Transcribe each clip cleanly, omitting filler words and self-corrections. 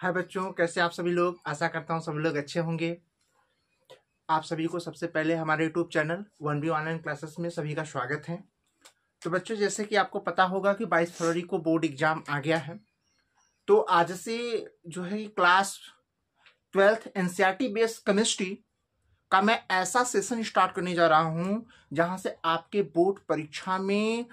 हाय बच्चों, कैसे आप सभी लोग। आशा करता हूँ सभी लोग अच्छे होंगे। आप सभी को सबसे पहले हमारे YouTube channel 1B online classes में सभी का स्वागत है। तो बच्चों, जैसे कि आपको पता होगा कि 22 फरवरी को बोर्ड एग्जाम आ गया है। तो आज से जो है class 12th NCERT based chemistry का मैं ऐसा सेशन स्टार्ट करने जा रहा हूँ जहाँ से आपके बोर्ड परीक्षा में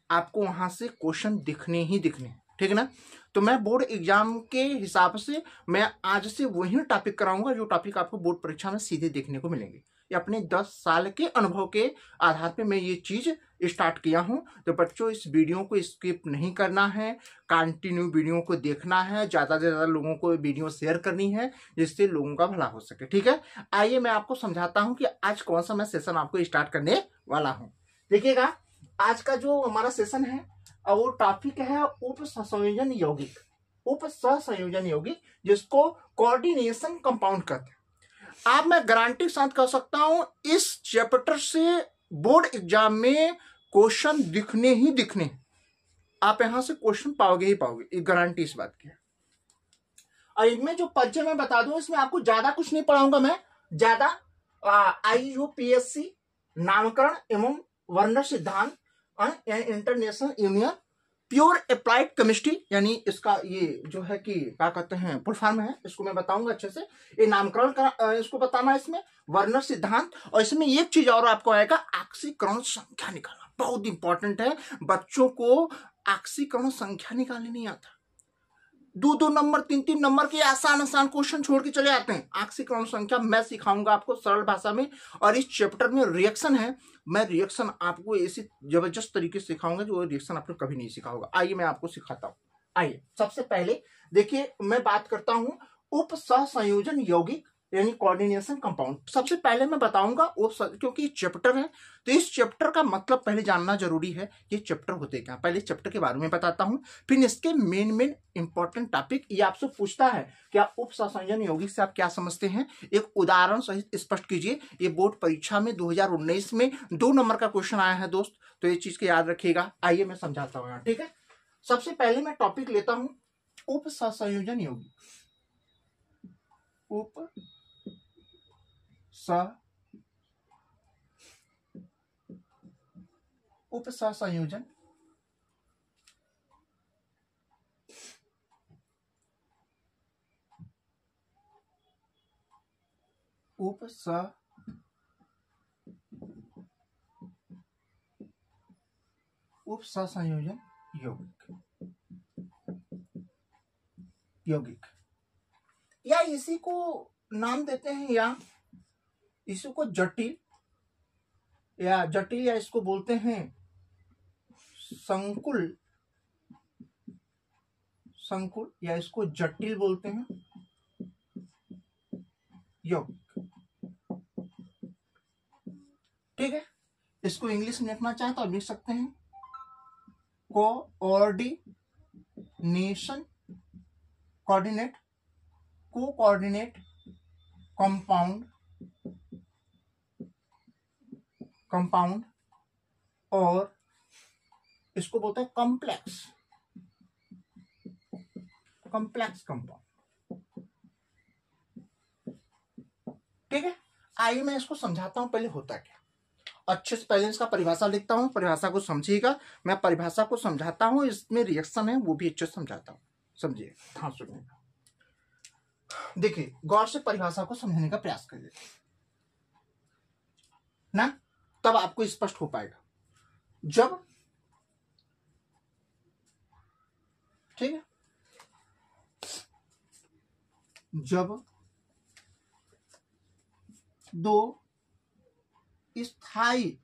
आपको वहां से क्वेश्चन दिखने ही दिखने, ठीक है ना। तो मैं बोर्ड एग्जाम के हिसाब से मैं आज से वही टॉपिक कराऊंगा जो टॉपिक आपको बोर्ड परीक्षा में सीधे देखने को मिलेंगे। ये अपने 10 साल के अनुभव के आधार पे मैं ये चीज स्टार्ट किया हूं। तो बच्चों, इस वीडियो को स्किप नहीं करना है, कंटिन्यू वीडियो को देखना है, ज्यादा से ज्यादा लोगों को वीडियो शेयर करनी है जिससे लोगों का भला हो सके, ठीक है। आइए मैं आपको समझाता हूं कि आज कौन सा मैं सेशन आपको स्टार्ट करने वाला हूं। देखिएगा, आज का जो हमारा सेशन है वो टॉपिक है उप सहसंयोजन यौगिक। उप सहसंयोजन यौगिक जिसको कोऑर्डिनेशन कंपाउंड कहते हैं। आप, मैं गारंटी के साथ कह सकता हूं, इस चैप्टर से बोर्ड एग्जाम में क्वेश्चन दिखने ही दिखने। आप यहां से क्वेश्चन पाओगे ही पाओगे, ये गारंटी इस बात की है। और इनमें जो परिचय मैं बता दूं, इसमें आपको ज्यादा कुछ नहीं पढ़ाऊंगा मैं। ज्यादा IUPAC नामकरण एवं वर्णन सिद्धांत, international union pure applied chemistry, यानी इसका ये जो है कि क्या कहते हैं फुल फॉर्म है, इसको मैं बताऊंगा अच्छे से। ये नामकरण का इसको बताना, इसमें वर्णन सिद्धांत, और इसमें एक चीज और आपको आएगा, ऑक्सीकरण संख्या निकालना। बहुत इंपॉर्टेंट है, बच्चों को ऑक्सीकरण संख्या निकालनी नहीं आता। 2-2 नंबर 3-3 नंबर के आसान आसान क्वेश्चन छोड़ के चले आते हैं। ऑक्सीकरण संख्या मैं सिखाऊंगा आपको सरल भाषा में, और इस चैप्टर में रिएक्शन है, मैं रिएक्शन आपको ऐसी जबरदस्त तरीके से सिखाऊंगा जो रिएक्शन आपने कभी नहीं सीखा होगा। आइए मैं आपको सिखाता हूं। आइए सबसे पहले देखिए, मैं बात करता हूं उप सहसंयोजन यौगिक यानी कोऑर्डिनेशन कंपाउंड। सबसे पहले मैं बताऊंगा क्योंकि चैप्टर है तो इस चैप्टर का मतलब पहले जानना जरूरी है। ये चैप्टर होते क्या, पहले चैप्टर के बारे में बताता हूं, फिर इसके मेन इंपॉर्टेंट टॉपिक। ये आपसे पूछता है कि आप उप सहसंयोजन यौगिक से आप क्या समझते हैं, एक उदाहरण सहित स्पष्ट कीजिए। ये बोर्ड परीक्षा में 2019 में 2 नंबर का क्वेश्चन आया है दोस्त, तो ये चीज को याद रखिएगा। आइए मैं समझाता हूं, ठीक है। सबसे पहले मैं टॉपिक लेता हूं उप सहसंयोजन यौगिक। उप सहसंयोजन उप सहसंयोजन यौगिक, या इसी को नाम देते हैं, या इसी को जटिल या इसको बोलते हैं संकुल या इसको जटिल बोलते हैं यौगिक, ठीक है। इसको इंग्लिश में लिखना चाहे तो आप लिख सकते हैं कोऑर्डिनेट कंपाउंड, और इसको बोलते हैं कॉम्प्लेक्स कंपाउंड, ठीक है। आइए मैं इसको समझाता हूं पहले होता क्या। अच्छे से पहले इसका परिभाषा लिखता हूं, परिभाषा को समझिएगा। मैं परिभाषा को समझाता हूं, इसमें रिएक्शन है वो भी अच्छे से समझाता हूं, समझिए। हाँ सुनिएगा, देखिए गौर से परिभाषा को समझने का प्रयास करिए ना, तब आपको स्पष्ट हो पाएगा। जब, ठीक है, जब दो स्थायी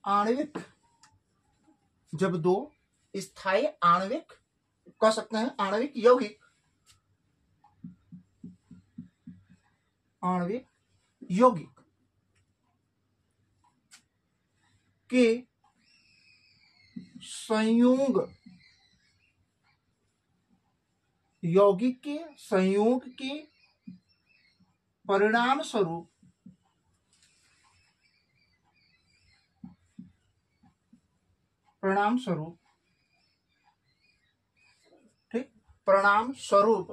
आणविक, जब दो स्थायी आणविक, कह सकते हैं आणविक यौगिक के संयोग के परिणाम स्वरूप परिणाम स्वरूप, ठीक, परिणाम स्वरूप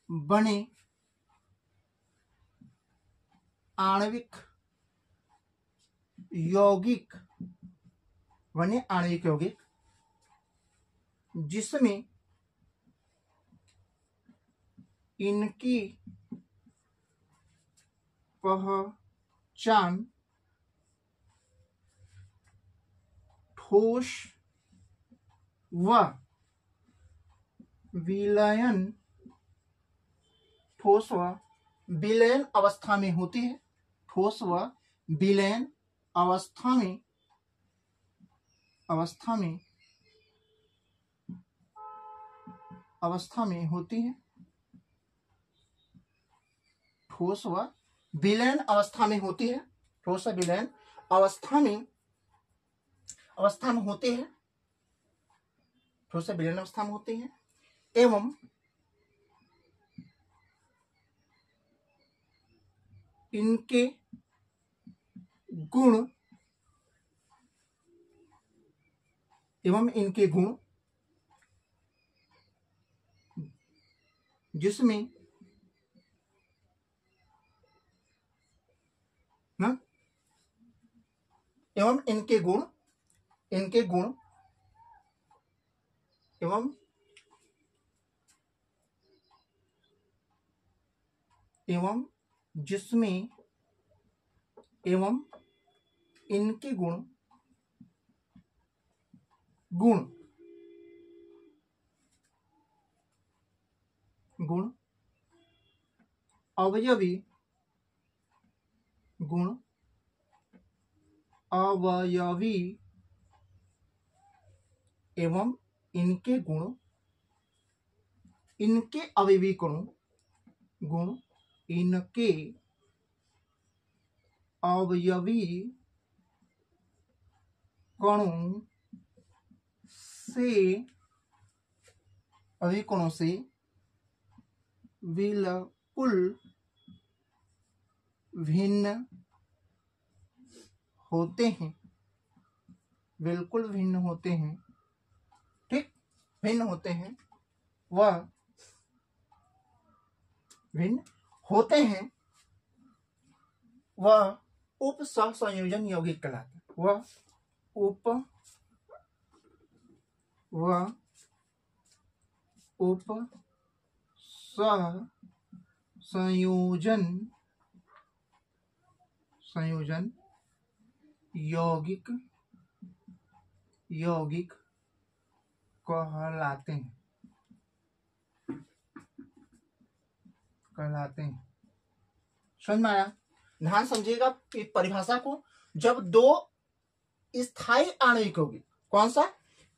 बने आणविक यौगिक, बने आणविक यौगिक जिसमें इनकी पहचान ठोस व विलयन, ठोस व विलयन अवस्था में होती है, ठोस व विलयन अवस्था में होती है, ठोस व विलयन अवस्था में होती है, ठोस व विलयन अवस्था में होती है, ठोस व विलयन अवस्था में होती है एवं इनके गुण, जिसमें ना, एवं इनके गुण एवं जिसमें इनके गुण अवयवी एवं इनके अवयवी कणों से बिल्कुल भिन्न होते हैं, ठीक, भिन्न होते हैं, वह उप सहसंयोजन यौगिक कहलाते हैं, वह उप सहसंयोजन यौगिक कहलाते हैं। समझ में आया? ध्यान समझिएगा परिभाषा को। जब दो स्थायी आणविक यौगिक, कौन सा?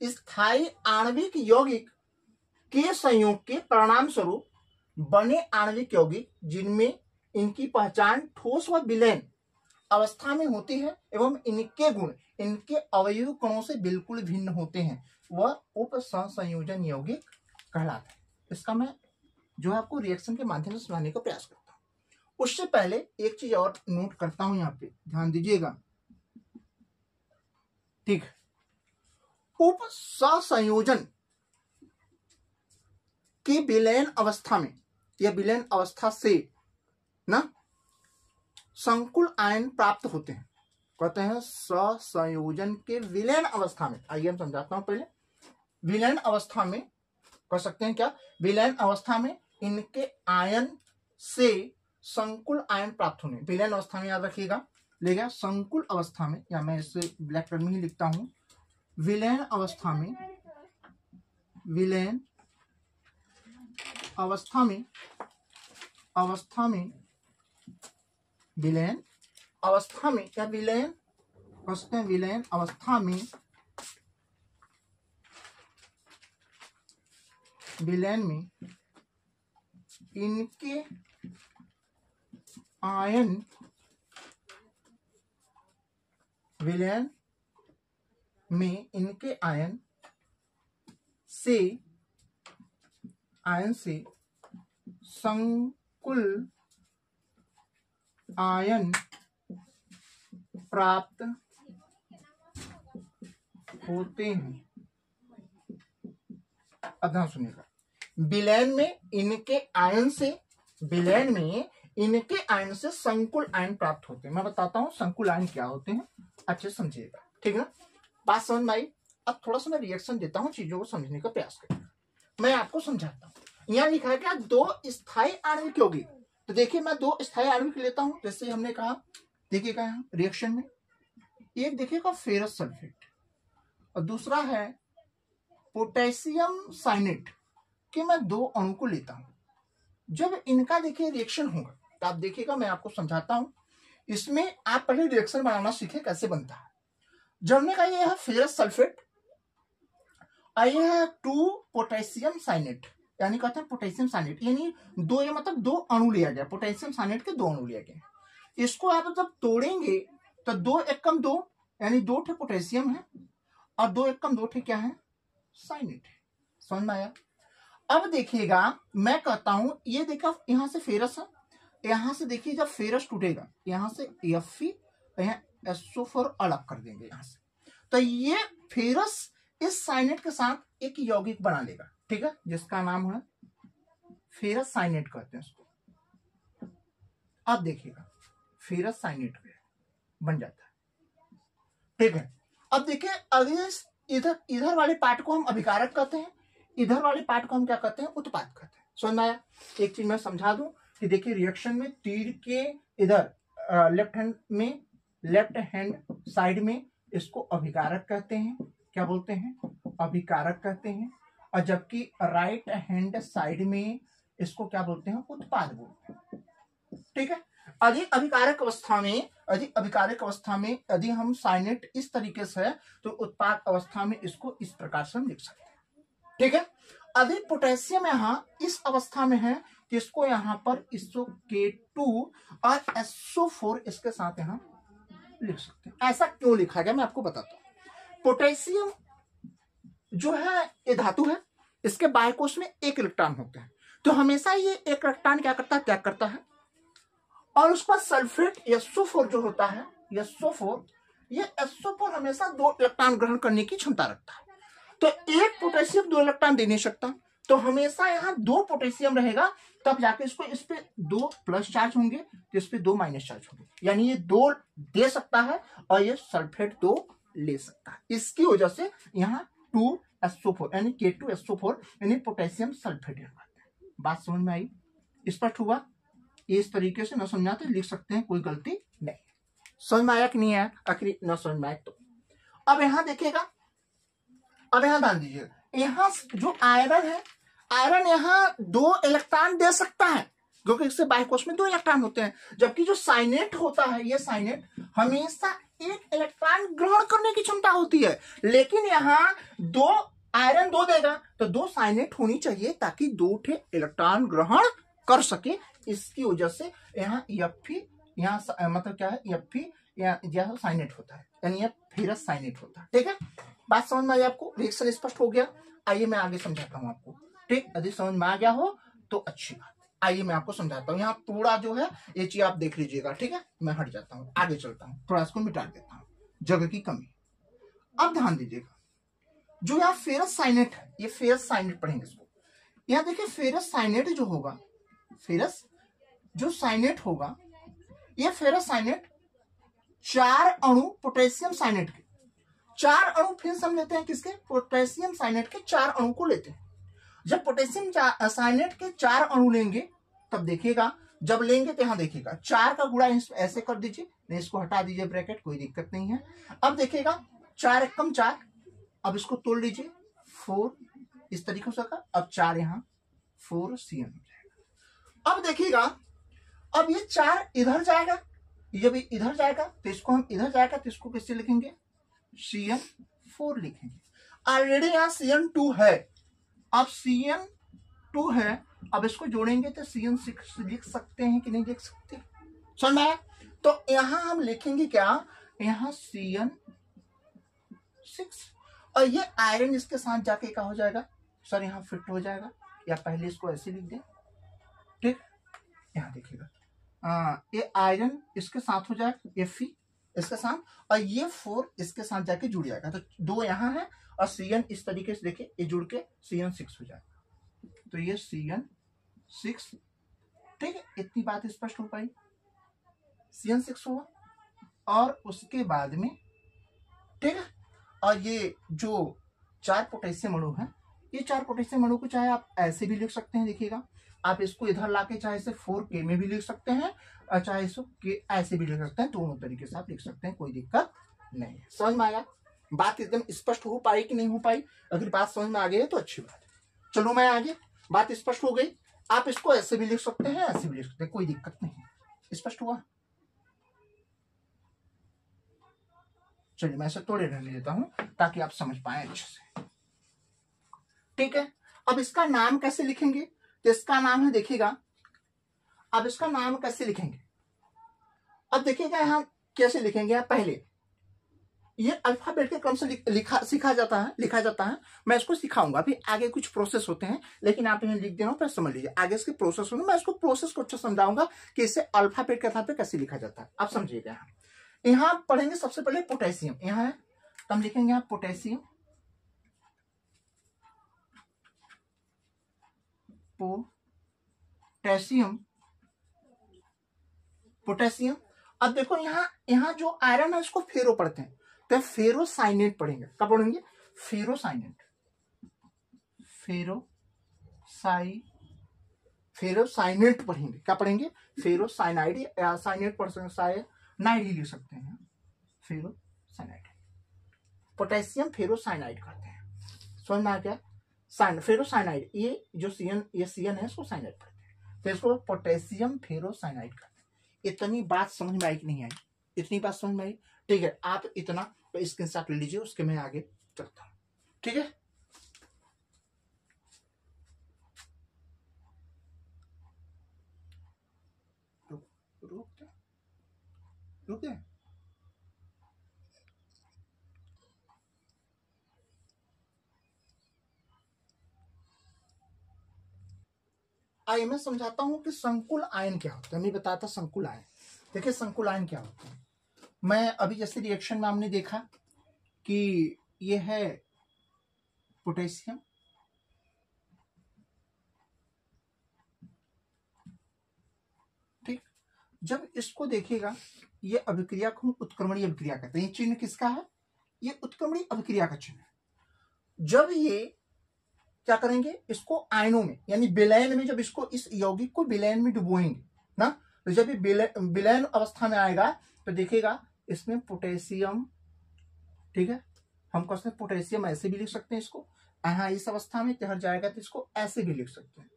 स्थायी आणविक यौगिक के संयोग के परिणाम स्वरूप बने आणविक यौगिक जिनमें इनकी पहचान ठोस व विलयन अवस्था में होती है एवं इनके गुण इनके अवयवी कणों से बिल्कुल भिन्न होते हैं, वह उप सहसंयोजन यौगिक कहलाता है। इसका मैं जो है आपको रिएक्शन के माध्यम से समझाने का प्रयास करता हूं। उससे पहले एक चीज और नोट करता हूं, यहाँ पे ध्यान दीजिएगा, ठीक। उप सहसंयोजन की विलयन अवस्था में या विलयन अवस्था से ना संकुल आयन प्राप्त होते हैं, कहते हैं सहसंयोजन के विलयन अवस्था में। आइए हम समझाता हूं। पहले विलयन अवस्था में कह सकते हैं क्या? विलयन अवस्था में इनके आयन से संकुल आयन प्राप्त होने, विलयन अवस्था में याद रखिएगा, लेगा संकुल अवस्था में, या मैं इसे ब्लैक कलर में ही लिखता हूं, विलयन अवस्था में विलयन अवस्था में क्या विलयन कहते हैं? विलयन अवस्था में विलयन में इनके आयन, विलयन में इनके आयन से संकुल आयन प्राप्त होते हैं। अब ध्यान सुनिएगा, विलयन में इनके आयन से संकुल आयन प्राप्त होते हैं। मैं बताता हूं संकुल आयन क्या होते हैं, अच्छे समझिएगा, ठीक है ना। बात समझ में आई। अब थोड़ा सा मैं रिएक्शन देता हूं, चीजों को समझने का प्रयास करें। मैं आपको समझाता हूं। यहाँ लिखा है क्या, दो स्थायी आणविक यौगिक। तो देखिए मैं दो स्थायी आणविक लेता हूं, जैसे हमने कहा, देखिएगा यहाँ रिएक्शन में एक देखिएगा फेरस सल्फेट और दूसरा है पोटेशियम साइनेट कि मैं दो अणु को लेता हूं। जब इनका देखिए रिएक्शन होगा तो आप देखिएगा, मैं आपको समझाता हूं। इसमें आप पहले रिएक्शन बनाना सीखे कैसे बनता है। जब हमने कहा यह है फेरस सल्फेट और यह है 2 पोटेशियम साइनेट, यानी कहते हैं पोटेशियम साइनेट, यानी दो, ये मतलब दो अणु लिया गया, पोटेशियम साइनेट के दो अणु लिया गया। इसको आप जब तोड़ेंगे तो 2 एकम 2 यानी 2 ठे पोटेशियम है और 2 एकम 2 ठे क्या है, साइनेट है। समझ में आया। अब देखिएगा मैं कहता हूं, ये देखा यहां से फेरस है, यहां से देखिए जब फेरस टूटेगा यहां से Fe, यहाँ SO4 अलग कर देंगे यहां से, तो ये फेरस इस साइनेट के साथ एक यौगिक बना लेगा, ठीक है, जिसका नाम है फेरस साइनेट कहते हैं उसको। अब देखिएगा फेरस साइनेट बन जाता है, ठीक है। अब देखिए अगले इधर वाले पार्ट को हम अभिकारक कहते हैं, इधर वाले पार्ट को हम क्या कहते हैं, उत्पाद कहते हैं। समझ में आया। एक चीज मैं समझा दूं कि देखिए रिएक्शन में तीर के इधर लेफ्ट हैंड साइड में इसको अभिकारक कहते हैं, क्या बोलते हैं, अभिकारक कहते हैं, और जबकि राइट हैंड साइड में इसको क्या बोलते हैं, उत्पाद बोलते हैं, ठीक है। अधिक अभिकारक अवस्था में यदि हम साइनेट इस तरीके से है तो उत्पाद अवस्था में इसको इस प्रकार से हम लिख सकते हैं, ठीक है। अधिक पोटेशियम यहाँ इस अवस्था में है कि इसको यहाँ पर इसको K2 और SO4 इसके साथ यहाँ लिख सकते हैं। ऐसा क्यों लिखा गया मैं आपको बताता हूं। पोटेशियम जो है ये धातु है, इसके बाह्य कोश में 1 इलेक्ट्रॉन होते हैं, तो हमेशा ये 1 इलेक्ट्रॉन क्या करता है, त्याग करता है, और उस पर सल्फेट SO4 जो होता है, ये SO4 हमेशा 2 इलेक्ट्रॉन ग्रहण करने की क्षमता रखता है। तो एक पोटेशियम 2 इलेक्ट्रॉन दे नहीं सकता, तो हमेशा यहाँ 2 पोटेशियम रहेगा, तब जाके इसको इस पे 2 प्लस चार्ज होंगे तो इस पे 2 माइनस चार्ज होंगे, यानी ये 2 दे सकता है और ये सल्फेट 2 ले सकता है। इसकी वजह से यहाँ 2SO4 यानी K2SO4 यानी पोटेशियम सल्फेट। बात समझ में आई, स्पष्ट हुआ। इस तरीके से न समझाते लिख सकते हैं, कोई गलती नहीं। समझ में आया कि नहीं आया, आखिर न समझ में आया तो अब यहाँ देखिएगा, अब यहाँ ध्यान दीजिए, यहाँ जो आयरन है, आयरन यहाँ 2 इलेक्ट्रॉन दे सकता है क्योंकि इससे बाह्य कोश में 2 इलेक्ट्रॉन होते हैं, जबकि जो साइनेट होता है, ये साइनेट हमेशा 1 इलेक्ट्रॉन ग्रहण करने की क्षमता होती है, लेकिन यहाँ 2 आयरन 2 देगा तो 2 साइनेट होनी चाहिए ताकि 2 ठे इलेक्ट्रॉन ग्रहण कर सके। इसकी वजह से यहाँ Fe, यहाँ मतलब क्या है, Fe यहाँ साइनेट होता है, यानी यह फेरस साइनेट होता है, ठीक है। बात समझ में आई आपको, रिएक्शन स्पष्ट हो गया। आइए मैं आगे समझाता हूं आपको, ठीक। यदि समझ में आ गया हो तो अच्छी बात। आइए मैं आपको समझाता हूँ। यहाँ थोड़ा जो है ये चीज आप देख लीजिएगा, ठीक है। मैं हट जाता हूँ, आगे चलता हूँ, थोड़ा इसको मिटा देता हूँ, जगह की कमी। अब ध्यान दीजिएगा, जो यहाँ फेरस साइनेट है, ये फेरस साइनेट पढ़ेंगे इसको। यहाँ देखिए फेरस साइनेट जो होगा, फेरस जो साइनेट होगा, ये फेरस साइनेट 4 अणु पोटेशियम साइनेट के, 4 अणु फिर हम लेते हैं किसके, पोटेशियम साइनेट के 4 अणु को लेते हैं। जब पोटेशियम साइनेट के 4 अणु लेंगे तब देखिएगा, जब लेंगे तो यहां देखिएगा 4 का गुणा ऐसे कर दीजिए, नहीं इसको हटा दीजिए ब्रैकेट, कोई दिक्कत नहीं है। अब देखिएगा 4 एकम 4, अब इसको तोड़ लीजिए 4, इस तरीके से होगा। अब 4 यहाँ 4 CN हो जाएगा। अब देखिएगा, अब ये 4 इधर जाएगा, जब इधर जाएगा तो इसको हम इधर जाएगा तो इसको कैसे लिखेंगे, CN4 लिखेंगे। ऑलरेडी यहाँ CN2 है, अब CN2 है, अब इसको जोड़ेंगे तो CN6 लिख सकते हैं कि नहीं लिख सकते, समझ में आया। तो यहां हम लिखेंगे क्या, यहाँ CN6, और ये आयरन इसके साथ जाके क्या हो जाएगा, सर यहाँ फिट हो जाएगा, या पहले इसको ऐसे लिख दें, ठीक। यहाँ देखिएगा ये आयरन इसके साथ हो जाएगा Fe, इसके साथ, और ये 4 इसके साथ जाके जुड़ जाएगा, तो 2 यहाँ है और Cn इस तरीके से देखिए ये जुड़ के Cn6 हो जाएगा, तो ये Cn6, ठीक है। इतनी बात स्पष्ट हो पाई, Cn6 हुआ, और उसके बाद में, ठीक है, और ये जो 4 पोटेशियम अणु है, ये 4 पोटेशियम अणु को चाहे आप ऐसे भी लिख सकते हैं, देखिएगा आप इसको इधर लाके चाहे इसे 4K में भी लिख सकते हैं और चाहे इसको ऐसे भी लिख सकते हैं, दोनों तरीके से आप लिख सकते हैं, कोई दिक्कत नहीं है। समझ में आया? बात एकदम स्पष्ट हो पाई कि नहीं हो पाई? अगर बात समझ में आ गई है तो अच्छी बात है। चलो मैं आगे, बात स्पष्ट हो गई, आप इसको ऐसे भी लिख सकते हैं, ऐसे भी लिख सकते हैं, कोई दिक्कत नहीं है। स्पष्ट हुआ? चलिए मैं इसे तोड़े रहने देता हूं ताकि आप समझ पाए अच्छे से, ठीक है। अब इसका नाम कैसे लिखेंगे? तो इसका नाम है, देखिएगा अब इसका नाम कैसे लिखेंगे, अब देखिएगा यहां कैसे लिखेंगे। आप पहले ये अल्फाबेट के क्रम से लिखा जाता है, मैं इसको सिखाऊंगा, अभी आगे कुछ प्रोसेस होते हैं, लेकिन आप यहाँ लिख देना, फिर समझ लीजिए आगे इसके प्रोसेस होंगे, मैं इसको प्रोसेस को अच्छा समझाऊंगा कि इसे अल्फाबेट के आधार पर कैसे लिखा जाता है। आप समझिएगा, यहाँ पढ़ेंगे सबसे पहले पोटेशियम, यहाँ है तो हम लिखेंगे यहाँ पोटेशियम, पोटेशियम, पोटेशियम। अब देखो यहाँ जो आयरन है इसको फेरो पढ़ते हैं, तो फेरोसाइनेट पढ़ेंगे। कब पढ़ेंगे? फेरोसाइनेट, फेरोसाइनेट पढ़ेंगे। क्या पढ़ेंगे? फेरोसाइनाइड या साइनेट पढ़ सकते, साइनाइड ही लिख सकते हैं, फेरोसाइनाइड, पोटेशियम फेरोसाइनाइड करते हैं। समझ में आ गया? फेरोसाइनाइड, ये जो Cn है इसको साइनाइड पढ़ते हैं, तो इसको पोटेशियम फेरोसाइनाइड करते हैं। इतनी बात समझ में आई कि नहीं आई? इतनी बात समझ में आई, ठीक है। आप इतना स्क्रीनशॉट ले लीजिए, उसके मैं आगे चलता हूं, ठीक है। रुक गए। आइए मैं समझाता हूं कि संकुल आयन क्या होता है। मैं बताता संकुल आयन, देखिए संकुल आयन क्या होता है। मैं अभी जैसे रिएक्शन में हमने देखा कि ये है पोटेशियम, ठीक। जब इसको देखिएगा, ये अभिक्रिया को उत्क्रमणीय अभिक्रिया कहते हैं। ये चिन्ह किसका है? ये उत्क्रमणीय अभिक्रिया का चिन्ह है। जब ये क्या करेंगे, इसको आयनों में यानी विलयन में, जब इसको इस यौगिक को विलयन में डुबोएंगे ना, तो जब ये विलयन अवस्था में आएगा तो देखिएगा इसमें पोटेशियम, ठीक है। हम कहते हैं पोटेशियम ऐसे भी लिख सकते हैं इसको, यहाँ इस अवस्था में ठहर जाएगा तो इसको ऐसे भी लिख सकते हैं।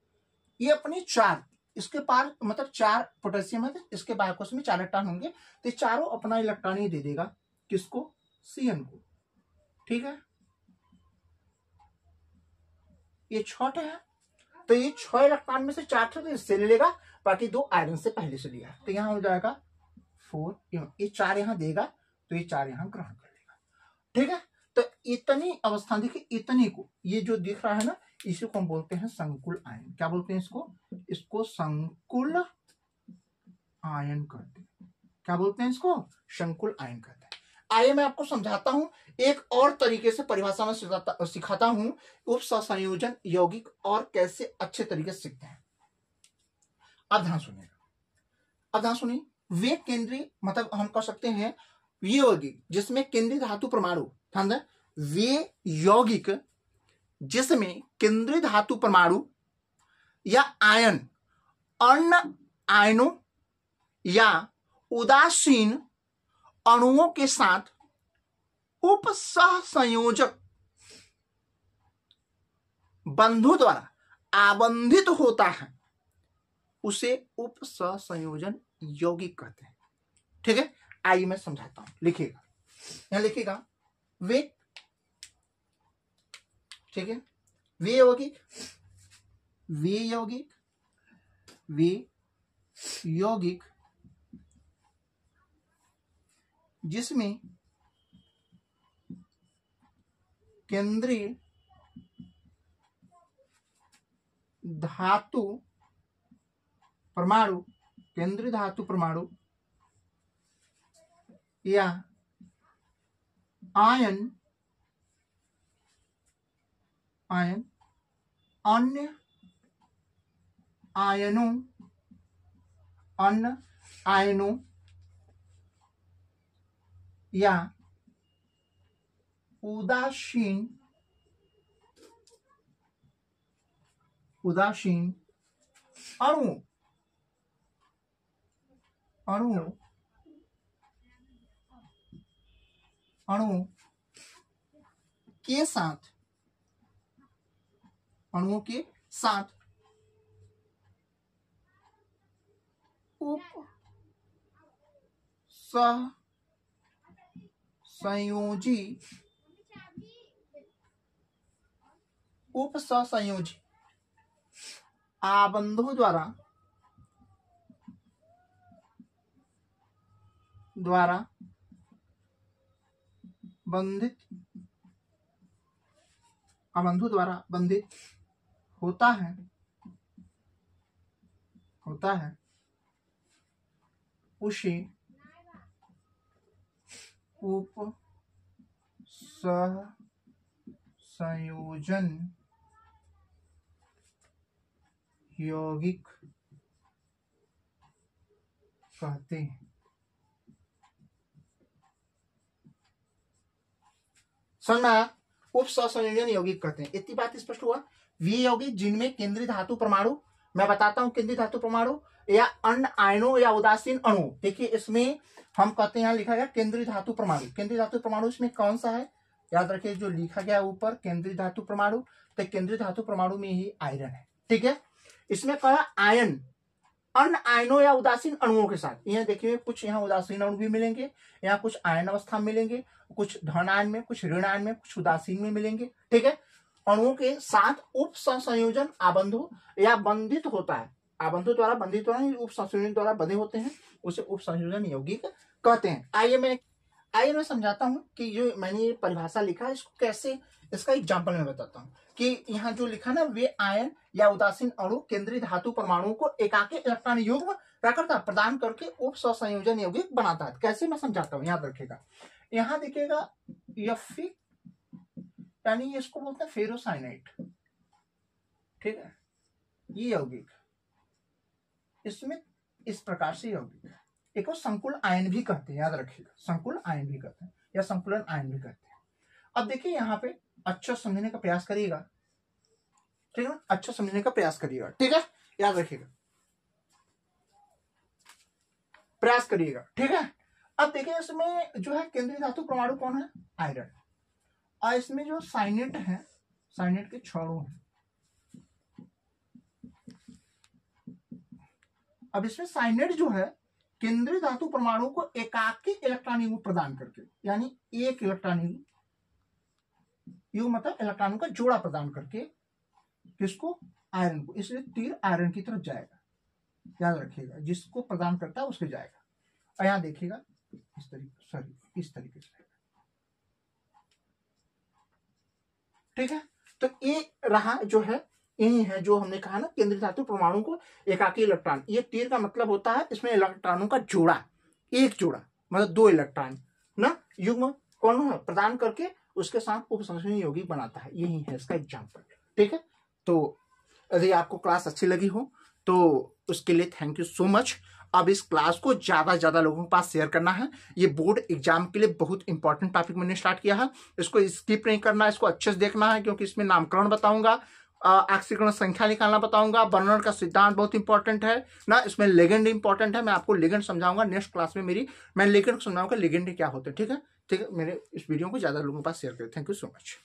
ये अपनी 4, इसके पार मतलब 4 पोटेशियम है, तो इसके बायकोस में 4 इलेक्ट्रॉन होंगे, तो चारों अपना इलेक्ट्रॉन ही दे देगा किसको? Cn को, ठीक है। ये 6 है, तो ये 6 इलेक्ट्रॉन में से 4 तो इससे ले लेगा, बाकी 2 आयरन से पहले से लिया, तो यहाँ हो जाएगा 4, ये 4 यहाँ देगा, तो ये 4 यहाँ ग्रहण कर लेगा, ठीक है। तो इतनी अवस्था देखिए, इतनी को ये जो दिख रहा है ना, इसी को हम बोलते हैं संकुल आयन। क्या बोलते हैं इसको? इसको संकुल आयन कहते हैं। क्या बोलते हैं इसको? संकुल आयन कहते हैं। आइए मैं आपको समझाता हूं, एक और तरीके से परिभाषा में सिखाता हूं उप सहसंयोजन यौगिक और कैसे अच्छे तरीके से सीखते हैं। अब ध्यान सुनिएगा, अब ध्यान सुनिए। वे केंद्रीय मतलब हम कह सकते हैं ये यौगिक जिसमें केंद्रीय धातु परमाणु, ध्यान दें, वे यौगिक जिसमें केंद्रीय धातु परमाणु या आयन अन्य आयनों या उदासीन अणुओं के साथ उप सहसंयोजक बंधों द्वारा आबंधित होता है, उसे उप सहसंयोजन यौगिक कहते हैं, ठीक है। आइए मैं समझाता हूं, लिखिएगा, यहां लिखिएगा वे, ठीक है, वे यौगिक, वे यौगिक, वे यौगिक जिसमें केंद्रीय धातु परमाणु, केंद्रीय धातु परमाणु या आयन अन्य आयनों या उदासीन अणुओं के साथ उपसंयोजी आबंधों द्वारा बंधित होता है उसे उपसंयोजन यौगिक कहते हैं। समझ में आया? उपसंयोजन यौगिक कहते हैं। इतनी बात स्पष्ट हुआ। वे यौगिक जिनमें केंद्रीय धातु परमाणु, मैं बताता हूं केंद्रीय धातु परमाणु या अन्य आयनों या उदासीन अणु। देखिए इसमें हम कहते हैं, यहां लिखा गया केंद्रीय धातु परमाणु। केंद्रीय धातु परमाणु इसमें कौन सा है? याद रखिए जो लिखा गया ऊपर केंद्रीय धातु परमाणु, तो केंद्रीय धातु परमाणु में ही आयरन है। ठीक है, इसमें कहा आयन अन्य आयनों या उदासीन अणुओं के साथ। यहाँ देखिए कुछ यहाँ उदासीन अणु भी मिलेंगे, यहाँ कुछ आयन अवस्था में मिलेंगे, कुछ धन आयन में, कुछ ऋण आयन में, कुछ उदासीन में मिलेंगे। ठीक है, अणुओं के साथ उपसंयोजन आबंधों या बंधित होता है। आबंधों द्वारा बंधित होना, उपसंयोजन द्वारा बंधे होते हैं, उसे उपसंयोजन यौगिक कहते हैं। आइए मैं समझाता हूं कि जो मैंने ये परिभाषा लिखा है इसको कैसे, इसका एग्जाम्पल मैं बताता हूं कि यहाँ जो लिखा ना, वे आयन या उदासीन अणु केंद्रीय धातु परमाणु को एकाकी इलेक्ट्रॉन युग्म प्रकृति प्रदान करके उपसंयोजन यौगिक बनाता है। कैसे मैं समझाता हूँ, याद रखिएगा। यहाँ देखिएगा Fe, यानी इसको बोलते हैं फेरोसाइनाइड। ठीक है, ये यौगिक इसमें इस प्रकार से यौगिक है। एक और संकुल आयन भी कहते हैं, याद रखिएगा, संकुल आयन भी कहते हैं या संकुलन आयन भी कहते हैं। अब देखिए यहाँ पे अच्छा समझने का प्रयास करिएगा। ठीक है ना, अच्छा समझने का प्रयास करिएगा। ठीक है, याद रखिएगा, प्रयास करिएगा। ठीक है, अब देखिए इसमें जो है केंद्रीय धातु परमाणु कौन है? आयरन। और इसमें जो साइनेट है, साइनेट के 6 अणु हैं। अब इसमें साइनेट जो है केंद्रीय धातु परमाणु को एकाकी इलेक्ट्रॉन युग्म प्रदान करके, यानी एक इलेक्ट्रॉन युग्म मतलब इलेक्ट्रॉनों का जोड़ा प्रदान करके, किसको? आयरन को। इसलिए तीर आयरन की तरफ जाएगा, याद रखिएगा, जिसको प्रदान करता है उसके जाएगा। और यहां देखिएगा इस तरीके से। ठीक है, तो ये रहा जो है, यही है जो हमने कहा ना, केंद्रीय धातु परमाणु को एकाकी इलेक्ट्रॉन, ये तीर का मतलब होता है इसमें इलेक्ट्रॉनों का जोड़ा, एक जोड़ा मतलब 2 इलेक्ट्रॉन ना युग्म कौन है प्रदान करके उसके साथ उपसंयोजन यौगिक बनाता है। यही है इसका एग्जाम्पल। ठीक है, तो यदि आपको क्लास अच्छी लगी हो तो उसके लिए थैंक यू सो मच। अब इस क्लास को ज्यादा से ज्यादा लोगों के पास शेयर करना है। ये बोर्ड एग्जाम के लिए बहुत इंपॉर्टेंट टॉपिक मैंने स्टार्ट किया है, इसको स्किप नहीं करना है, इसको अच्छे से देखना है, क्योंकि इसमें नामकरण बताऊंगा, ऑक्सीकरण संख्या निकालना बताऊंगा, बर्नर का सिद्धांत बहुत इंपॉर्टेंट है ना, इसमें लिगेंड इंपॉर्टेंट है। मैं आपको लिगेंड समझाऊंगा नेक्स्ट क्लास में मैं लिगेंड समझाऊंगा लिगेंड क्या होते हैं। ठीक है, मेरे इस वीडियो को ज्यादा लोगों के पास शेयर करें। Thank you so much.